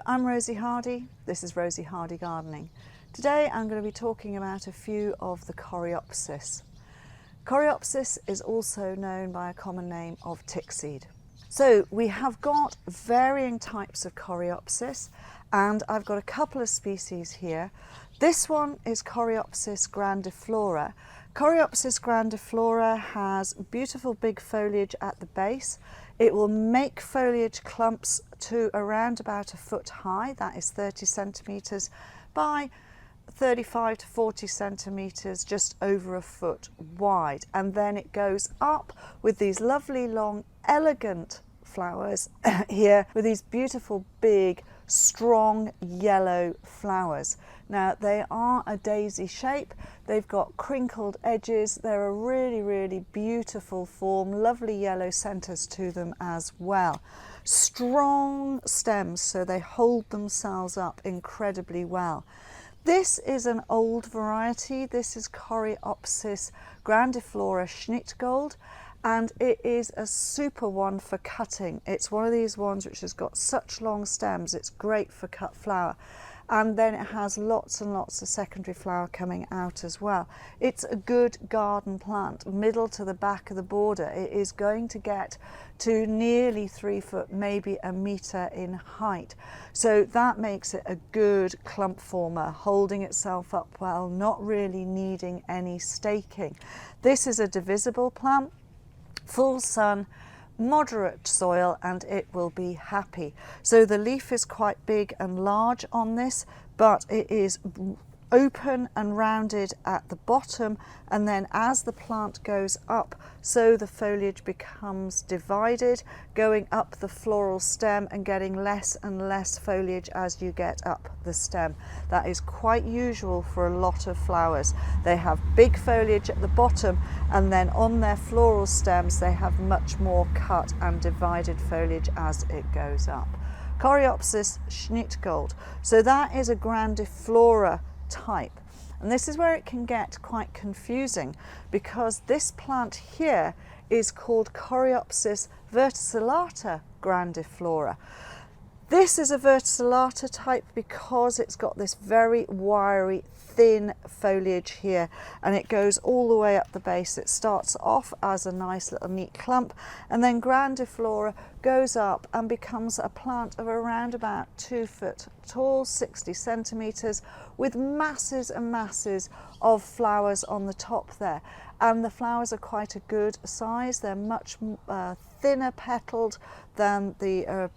I'm Rosie Hardy. This is Rosie Hardy Gardening. Today I'm going to be talking about a few of the Coreopsis. Coreopsis is also known by a common name of tickseed. So we have got varying types of Coreopsis, and I've got a couple of species here. This one is Coreopsis Grandiflora. Coreopsis Grandiflora has beautiful big foliage at the base. It will make foliage clumps to around about a foot high, that is 30 centimetres by 35 to 40 centimetres, just over a foot wide. And then it goes up with these lovely long elegant flowers here with these beautiful big strong yellow flowers. Now they are a daisy shape, they've got crinkled edges, they're a really beautiful form, lovely yellow centres to them as well. Strong stems, so they hold themselves up incredibly well. This is an old variety, this is Coreopsis Grandiflora Schnittgold, and it is a super one for cutting. It's one of these ones which has got such long stems, it's great for cut flower. And then it has lots and lots of secondary flower coming out as well. It's a good garden plant, middle to the back of the border. It is going to get to nearly 3 foot, maybe a metre in height. So that makes it a good clump former, holding itself up well, not really needing any staking. This is a divisible plant, full sun, moderate soil, and it will be happy. So the leaf is quite big and large on this, but it is open and rounded at the bottom, and then as the plant goes up, so the foliage becomes divided, going up the floral stem and getting less and less foliage as you get up the stem. That is quite usual for a lot of flowers. They have big foliage at the bottom, and then on their floral stems they have much more cut and divided foliage as it goes up. Coreopsis Schnittgold. So that is a Grandiflora type, and this is where it can get quite confusing, because this plant here is called Coreopsis verticillata Grandiflora. This is a verticillata type because it's got this very wiry thin foliage here, and it goes all the way up the base. It starts off as a nice little neat clump, and then Grandiflora goes up and becomes a plant of around about 2 foot tall, 60 centimetres, with masses and masses of flowers on the top there. And the flowers are quite a good size. They're much thinner petalled than the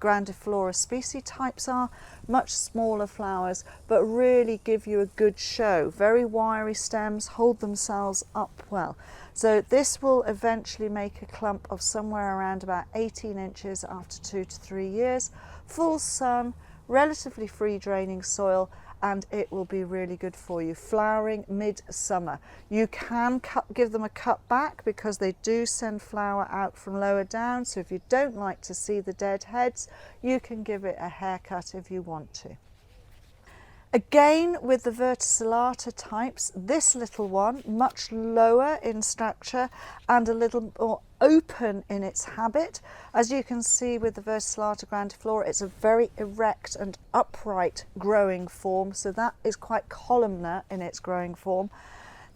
Grandiflora species types are, much smaller flowers, but really give you a good show. Very wiry stems, hold themselves up well. So this will eventually make a clump of somewhere around about 18 inches after 2 to 3 years. Full sun, relatively free draining soil, and it will be really good for you. Flowering mid-summer. You can give them a cut back because they do send flower out from lower down, so if you don't like to see the dead heads, you can give it a haircut if you want to. Again, with the verticillata types, this little one, much lower in structure and a little more open in its habit. As you can see with the verticillata grandiflora, it's a very erect and upright growing form, so that is quite columnar in its growing form.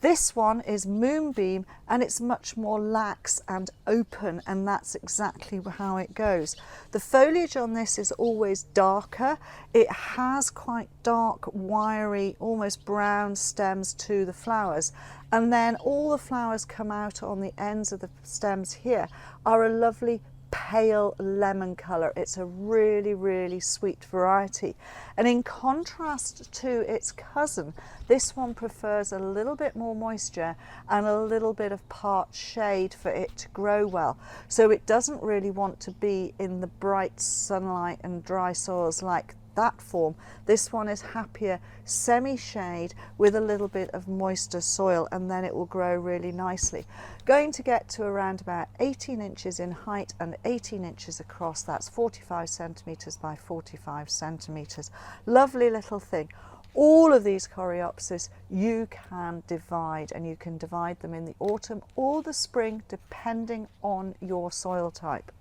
This one is Moonbeam, and it's much more lax and open, and that's exactly how it goes. The foliage on this is always darker. It has quite dark, wiry, almost brown stems to the flowers, and then all the flowers come out on the ends of the stems here are a lovely pale lemon colour. It's a really sweet variety, and in contrast to its cousin, this one prefers a little bit more moisture and a little bit of part shade for it to grow well. So it doesn't really want to be in the bright sunlight and dry soils like that form. This one is happier semi-shade with a little bit of moister soil, and then it will grow really nicely. Going to get to around about 18 inches in height and 18 inches across. That's 45 centimetres by 45 centimetres. Lovely little thing. All of these Coreopsis you can divide, and you can divide them in the autumn or the spring depending on your soil type.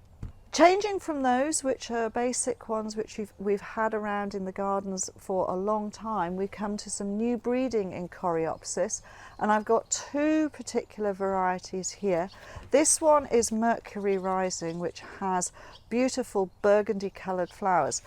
Changing from those, which are basic ones which we've had around in the gardens for a long time, we come to some new breeding in Coreopsis, and I've got two particular varieties here. This one is Mercury Rising, which has beautiful burgundy coloured flowers,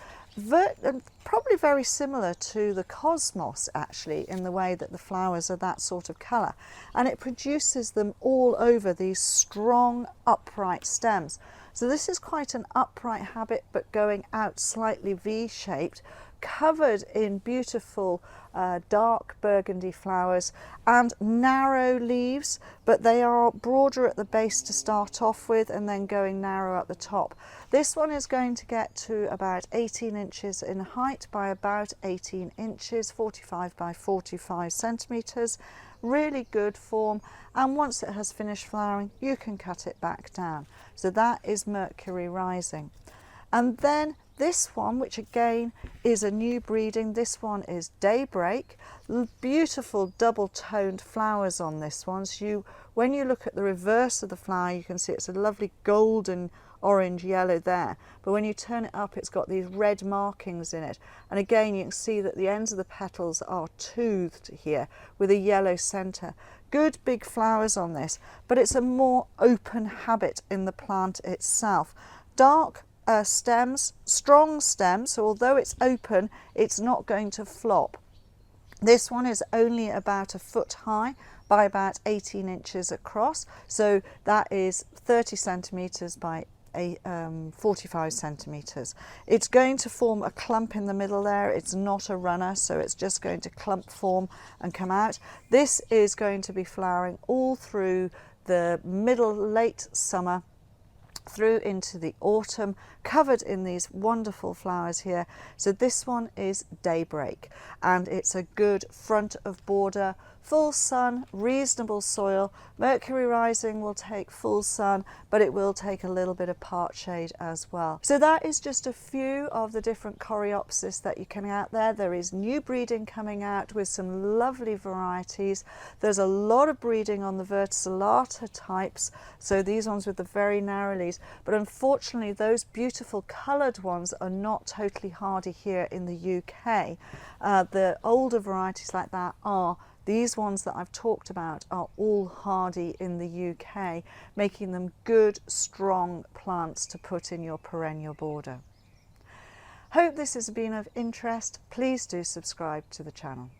probably very similar to the Cosmos actually, in the way that the flowers are that sort of colour, and it produces them all over these strong upright stems. So this is quite an upright habit, but going out slightly V-shaped, covered in beautiful dark burgundy flowers and narrow leaves, but they are broader at the base to start off with and then going narrow at the top. This one is going to get to about 18 inches in height by about 18 inches, 45 by 45 centimetres. Really good form, and once it has finished flowering you can cut it back down. So that is Mercury Rising. And then this one, which again is a new breeding, this one is Daybreak. Beautiful double-toned flowers on this one. So when you look at the reverse of the flower, you can see it's a lovely golden orange yellow there, but when you turn it up it's got these red markings in it, and again you can see that the ends of the petals are toothed here with a yellow centre. Good big flowers on this, but it's a more open habit in the plant itself. Dark stems, strong stems, so although it's open it's not going to flop. This one is only about a foot high by about 18 inches across, so that is 30 centimetres by 45 centimetres. It's going to form a clump in the middle there. It's not a runner, so it's just going to clump form and come out. This is going to be flowering all through the late summer through into the autumn, covered in these wonderful flowers here. So this one is Daybreak, and it's a good front of border, full sun, reasonable soil. Mercury Rising will take full sun, but it will take a little bit of part shade as well. So that is just a few of the different Coreopsis that you can out there. There is new breeding coming out with some lovely varieties. There's a lot of breeding on the verticillata types, so these ones with the very narrow leaves, but unfortunately those beautiful coloured ones are not totally hardy here in the UK. The older varieties like that are. These ones that I've talked about are all hardy in the UK, making them good, strong plants to put in your perennial border. Hope this has been of interest. Please do subscribe to the channel.